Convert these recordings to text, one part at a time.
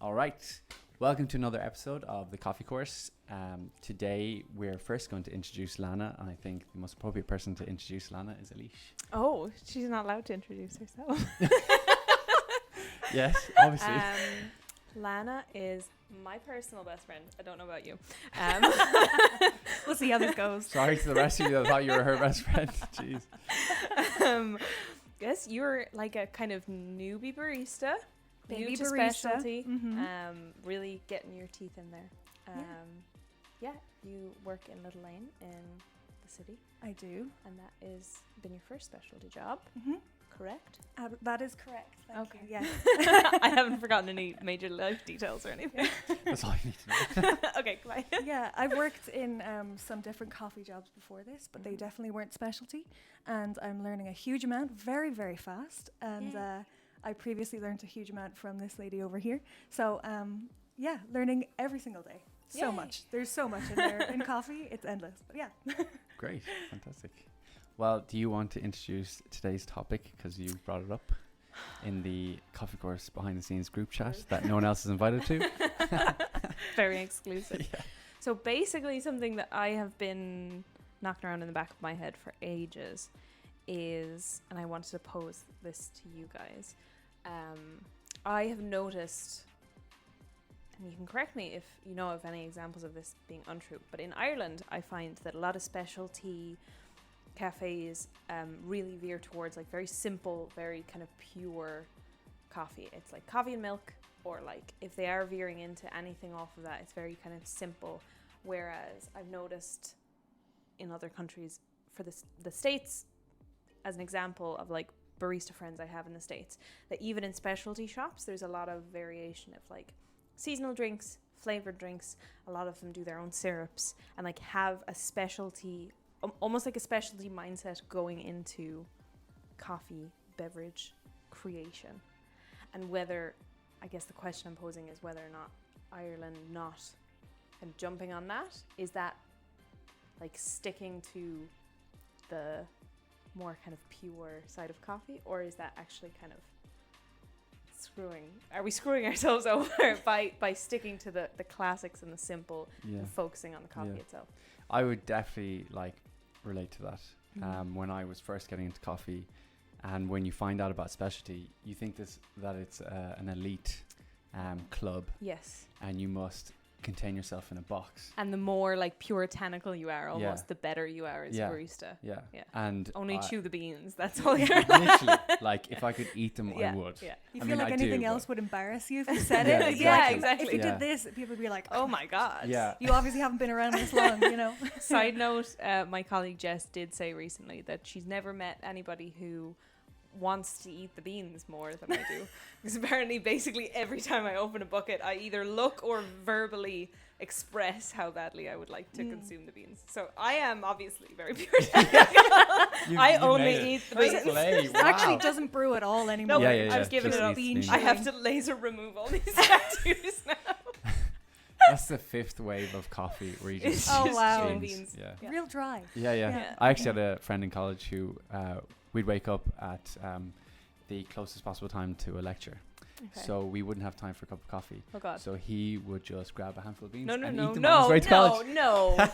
All right. Welcome to another episode of The Coffee Course. Today, we're first going to introduce Lana. And I think the most appropriate person to introduce Lana is Alish. Oh, she's not allowed to introduce herself. Yes, obviously. Lana is my personal best friend. I don't know about you. We'll see how this goes. Sorry to the rest of you that thought you were her best friend. Jeez. Yes, you're like a kind of newbie barista. Baby new to barista. specialty. Mhm. Really getting your teeth in there. Yeah. You work in Little Lane in the city, I do. and that is been your first specialty job, Mm-hmm. correct? That is correct. Thank Okay. you. Yeah. I haven't forgotten any major life details or anything. That's all you need to know. Okay, goodbye. Yeah, I've worked in some different coffee jobs before this, but they definitely weren't specialty. And I'm learning a huge amount very, very fast. And I previously learned a huge amount from this lady over here. So, learning every single day. So Yay. much. There's so much in there in coffee. It's endless. But yeah. Great. Fantastic. Well, do you want to introduce today's topic? Because you brought it up in the Coffee Course behind the scenes group chat that no one else is invited to. Very exclusive. Yeah. So basically something that I have been knocking around in the back of my head for ages is, and I wanted to pose this to you guys, I have noticed, and you can correct me if you know of any examples of this being untrue, but in Ireland I find that a lot of specialty cafes really veer towards like very simple, very kind of pure coffee. It's like coffee and milk, or like if they are veering into anything off of that, it's very kind of simple. Whereas I've noticed in other countries, for the States, as an example of like barista friends I have in the States, that even in specialty shops, there's a lot of variation of like seasonal drinks, flavored drinks. A lot of them do their own syrups and like have a specialty, almost like a specialty mindset going into coffee beverage creation. And whether, I guess the question I'm posing is whether or not Ireland not kind of jumping on that, is that like sticking to the more kind of pure side of coffee, or is that actually kind of are we screwing ourselves over by sticking to the classics and the simple and focusing on the coffee itself? I would definitely relate to that. When I was first getting into coffee, and when you find out about specialty, you think that it's an elite club, Yes. and you must contain yourself in a box. And the more like puritanical you are, almost the better you are as a barista. Yeah. Yeah. And Only chew the beans. That's all you're literally, like if I could eat them, I would. Yeah. You I feel mean, like I anything do, else but- would embarrass you if you said Yeah, it. Yeah, Like, exactly. If you Yeah. did this, people would be like, Oh my God. Yeah. you obviously haven't been around this long, you know. Side note, my colleague Jess did say recently that she's never met anybody who wants to eat the beans more than I do. Because apparently basically every time I open a bucket, I either look or verbally express how badly I would like to consume the beans. So I am obviously very puritanical. I only eat the beans. Play. It actually Wow. doesn't brew at all anymore. No, Yeah, I've given just it up. eats beans. I have to laser remove all these tattoos now. That's the fifth wave of coffee where you just It's Oh, eat just wow. chewing beans. beans. Yeah. Real dry. Yeah. Yeah. I actually had a friend in college who we'd wake up at the closest possible time to a lecture. Okay. So we wouldn't have time for a cup of coffee. Oh God. So he would just grab a handful of beans No, and eat them on his no, way to college. no.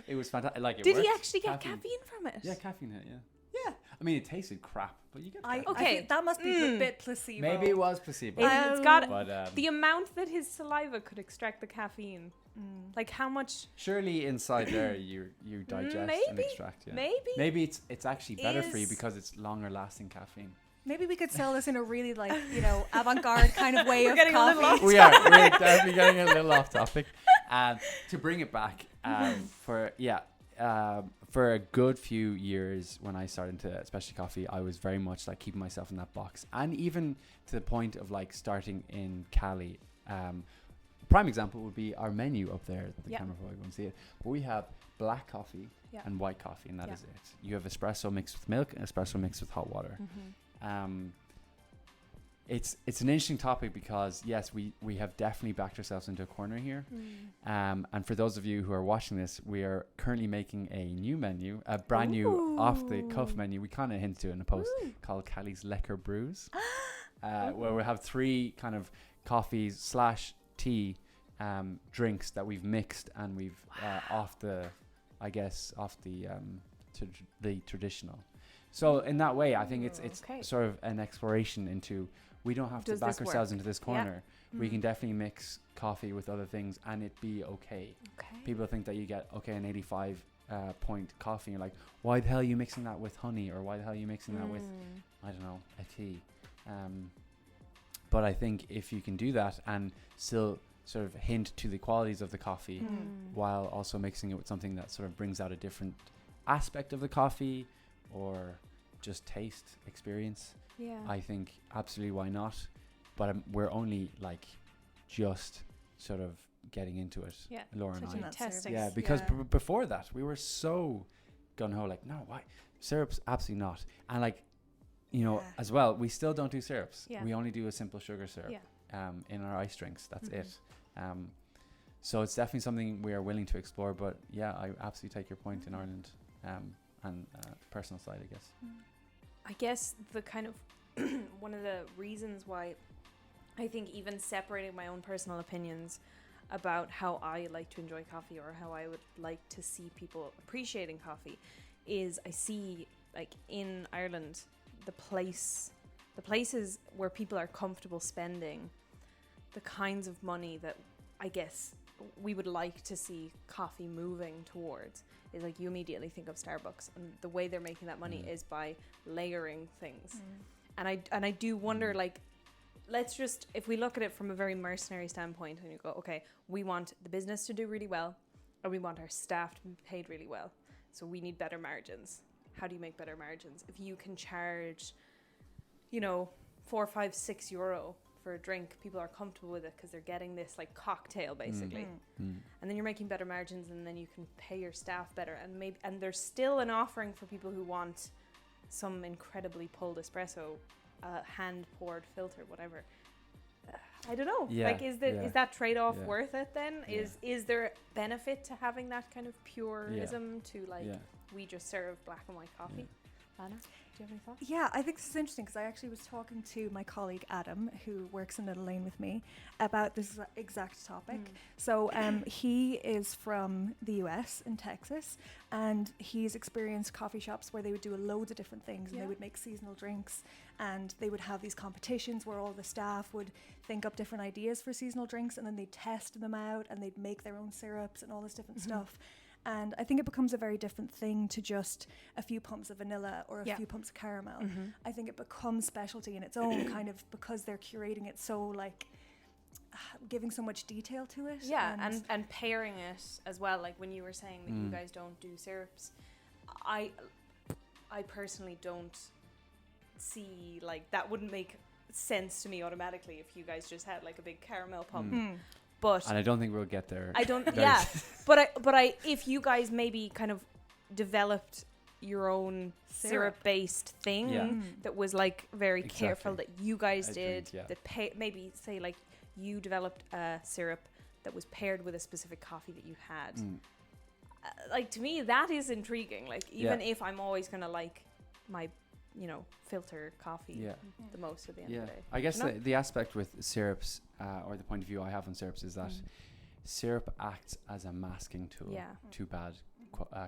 It was fantastic. Like, it Did he worked. actually get caffeine from it? Yeah, caffeine hit, yeah. I mean, it tasted crap, but you get I caffeine. Okay. think that must be a bit placebo. Maybe it was placebo. It's got but the amount that his saliva could extract the caffeine. Like how much? surely inside there you digest and Maybe. extract. Yeah. Maybe. it's actually better for you Is- because it's longer lasting caffeine. Maybe we could sell this in a really avant-garde kind of way We're of getting a little coffee. off We're definitely getting a little off topic. To bring it back, for a good few years when I started into specialty coffee, I was very much like keeping myself in that box, and even to the point of like starting in Cali. Prime example would be our menu up there. The camera probably won't see it, but we have black coffee and white coffee, and that is it. You have espresso mixed with milk and espresso mixed with hot water. It's an interesting topic because yes, we have definitely backed ourselves into a corner here. And for those of you who are watching this, we are currently making a new menu, a brand new off the cuff menu. We kind of hinted to it in a post called Cali's Lekker Brews, where we have three kind of coffees / tea drinks that we've mixed and we've off the traditional. So in that way, I think it's Okay. sort of an exploration into, we don't have Does to back this ourselves work? into this Yeah. corner. We Mm. can definitely mix coffee with other things and it be okay. Okay. People think that you get an 85 point coffee, and you're like, why the hell are you mixing that with honey, or why the hell are you mixing that with, I don't know, a tea? But I think if you can do that and still sort of hint to the qualities of the coffee while also mixing it with something that sort of brings out a different aspect of the coffee or just taste experience, Yeah. I think absolutely why not. But we're only like just sort of getting into it, Yeah. Laura and Touching I. that Testing. Yeah, surface. because Yeah. before that we were so gung-ho, like, no, why syrups? Absolutely not. And like, you know, Yeah. as well, we still don't do syrups. Yeah. We only do a simple sugar syrup Yeah. in our ice drinks. That's Mhm. it. So it's definitely something we are willing to explore. But yeah, I absolutely take your point in Ireland and personal side, I guess. I guess the kind of one of the reasons why I think even separating my own personal opinions about how I like to enjoy coffee or how I would like to see people appreciating coffee is I see, like, in Ireland, the places where people are comfortable spending the kinds of money that I guess we would like to see coffee moving towards is, like, you immediately think of Starbucks, and the way they're making that money is by layering things. And I do wonder, like, let's just, if we look at it from a very mercenary standpoint and you go, okay, we want the business to do really well and we want our staff to be paid really well, so we need better margins. How do you make better margins? If you can charge, you know, €4, €5, €6 for a drink, people are comfortable with it because they're getting this, like, cocktail basically. And then you're making better margins, and then you can pay your staff better, and there's still an offering for people who want some incredibly pulled espresso, hand poured filter, whatever. I don't know. Yeah, Like, is that trade-off Yeah. worth it then? Yeah. Is there benefit to having that kind of purism to, like, Yeah. we just serve black and white coffee? Lana, do you have any thoughts? Yeah, I think this is interesting because I actually was talking to my colleague Adam, who works in Little Lane with me, about this exact topic. So he is from the US in Texas, and he's experienced coffee shops where they would do loads of different things, and they would make seasonal drinks, and they would have these competitions where all the staff would think up different ideas for seasonal drinks, and then they'd test them out, and they'd make their own syrups and all this different stuff. And I think it becomes a very different thing to just a few pumps of vanilla or a few pumps of caramel. I think it becomes specialty in its own kind of, because they're curating it so, like, giving so much detail to it. Yeah, and pairing it as well. Like, when you were saying that you guys don't do syrups, I personally don't see, like, that wouldn't make sense to me automatically if you guys just had, like, a big caramel pump. But And I don't think we'll get there. I don't. very Yeah, but I if you guys maybe kind of developed your own syrup-based thing Yeah. that was, like, very careful Exactly. that you guys I did, think, yeah. that maybe say, like, you developed a syrup that was paired with a specific coffee that you had. Like, to me, that is intriguing. Like, even if I'm always gonna like my, you know, filter coffee the most at the end of the day. I guess You know? the aspect with syrups, or the point of view I have on syrups, is that syrup acts as a masking tool to bad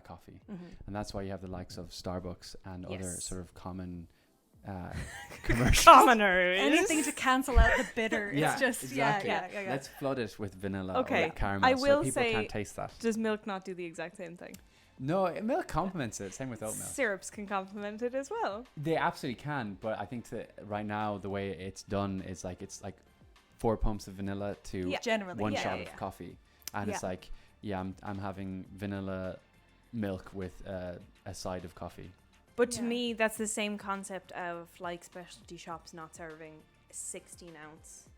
coffee. And that's why you have the likes of Starbucks and other Yes. sort of common commercials. Commoners. anything to cancel out the bitter. Yeah, It's just, exactly. yeah. Let's flood it with vanilla Okay, or with caramel, I so will people say- can't taste that. Does milk not do the exact same thing? No, milk complements it. Same with oat milk. Syrups can complement it as well. They absolutely can, but I think that right now the way it's done is like, it's like 4 pumps of vanilla to Generally, one yeah, shot yeah, of coffee, and it's like, I'm having vanilla milk with a side of coffee. But to me, that's the same concept of, like, specialty shops not serving 16-ounce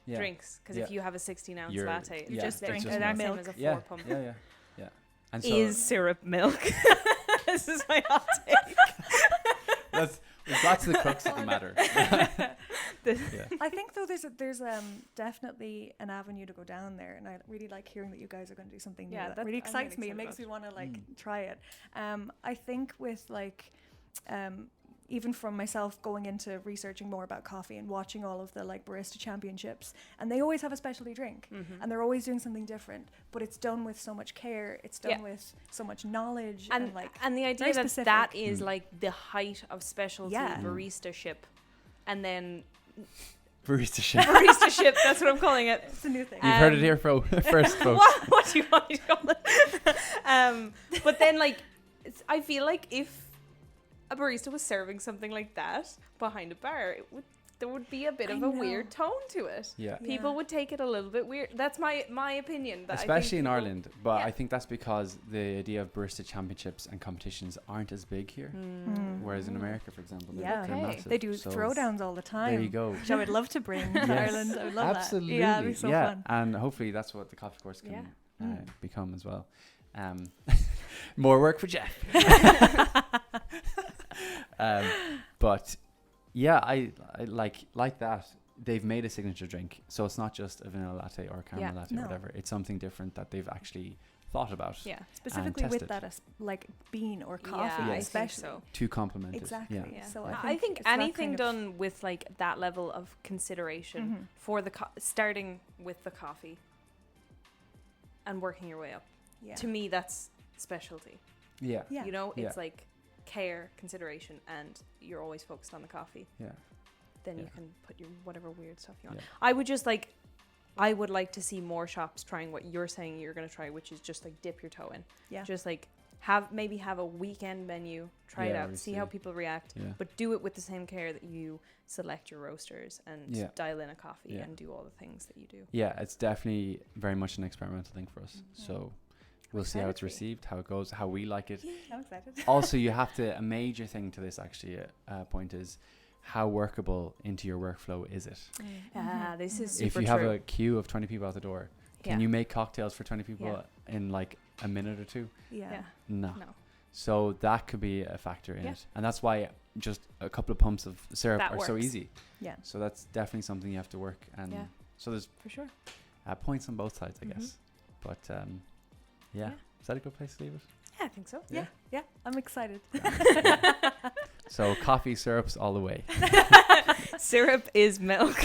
Yeah. drinks. Because if you have a 16-ounce You're- latte, yeah, just it's that's just the milk. same as a Yeah, 4-pump. yeah. And so Is syrup milk? This is my hot take. we've got to the crux of the matter. I think though there's definitely an avenue to go down there, and I really like hearing that you guys are going to do something new. That really excites me. It makes me want to, like, try it. I think with, like, even from myself going into researching more about coffee and watching all of the like barista championships, and they always have a specialty drink, and they're always doing something different, but it's done with so much care, it's done with so much knowledge, and the idea very that specific. that is like the height of specialty barista-ship, and then barista-ship, that's what I'm calling it. It's a new thing. You've heard it here first, folks. What do you want me to call it? But then, like, I feel like if a barista was serving something like that behind a bar, there would be a bit of a weird tone to it. Yeah. People would take it a little bit weird. That's my opinion. That Especially in people, Ireland, but I think that's because the idea of barista championships and competitions aren't as big here. Whereas in America, for example, they're massive. They do so throwdowns all the time. There you go. Which I would love to bring to Ireland. I would love Absolutely. that. Yeah, it'd be so fun. And hopefully that's what the coffee course can become as well. More work for Jeff. But yeah, I like that they've made a signature drink, so it's not just a vanilla latte or a caramel latte or whatever. It's something different that they've actually thought about. Yeah, specifically with that like bean or coffee, especially so. To complement exactly. it. Yeah. So I think anything done with like that level of consideration for the starting with the coffee and working your way up. Yeah. To me, that's specialty. Yeah. You know, it's like care, consideration, and you're always focused on the coffee. Yeah. Then you can put your whatever weird stuff you want. I would like to see more shops trying what you're saying you're going to try, which is just like dip your toe in. Yeah. Just like have a weekend menu, try it out, see how people react, but do it with the same care that you select your roasters and dial in a coffee and do all the things that you do. Yeah, it's definitely very much an experimental thing for us. So we'll see how it's received, how it goes, how we like it. I'm excited. Also, you have to, a major thing to this actually, point is how workable into your workflow is it? This is super If you have a queue of 20 people out the door, can you make cocktails for 20 people in like a minute or two? No. So that could be a factor in it. And that's why just a couple of pumps of syrup are so easy. Yeah. So that's definitely something you have to work. And so there's for sure points on both sides, I guess. But is that a good place to leave it? Yeah, I think so. Yeah. I'm excited. So coffee, syrups all the way. Syrup is milk.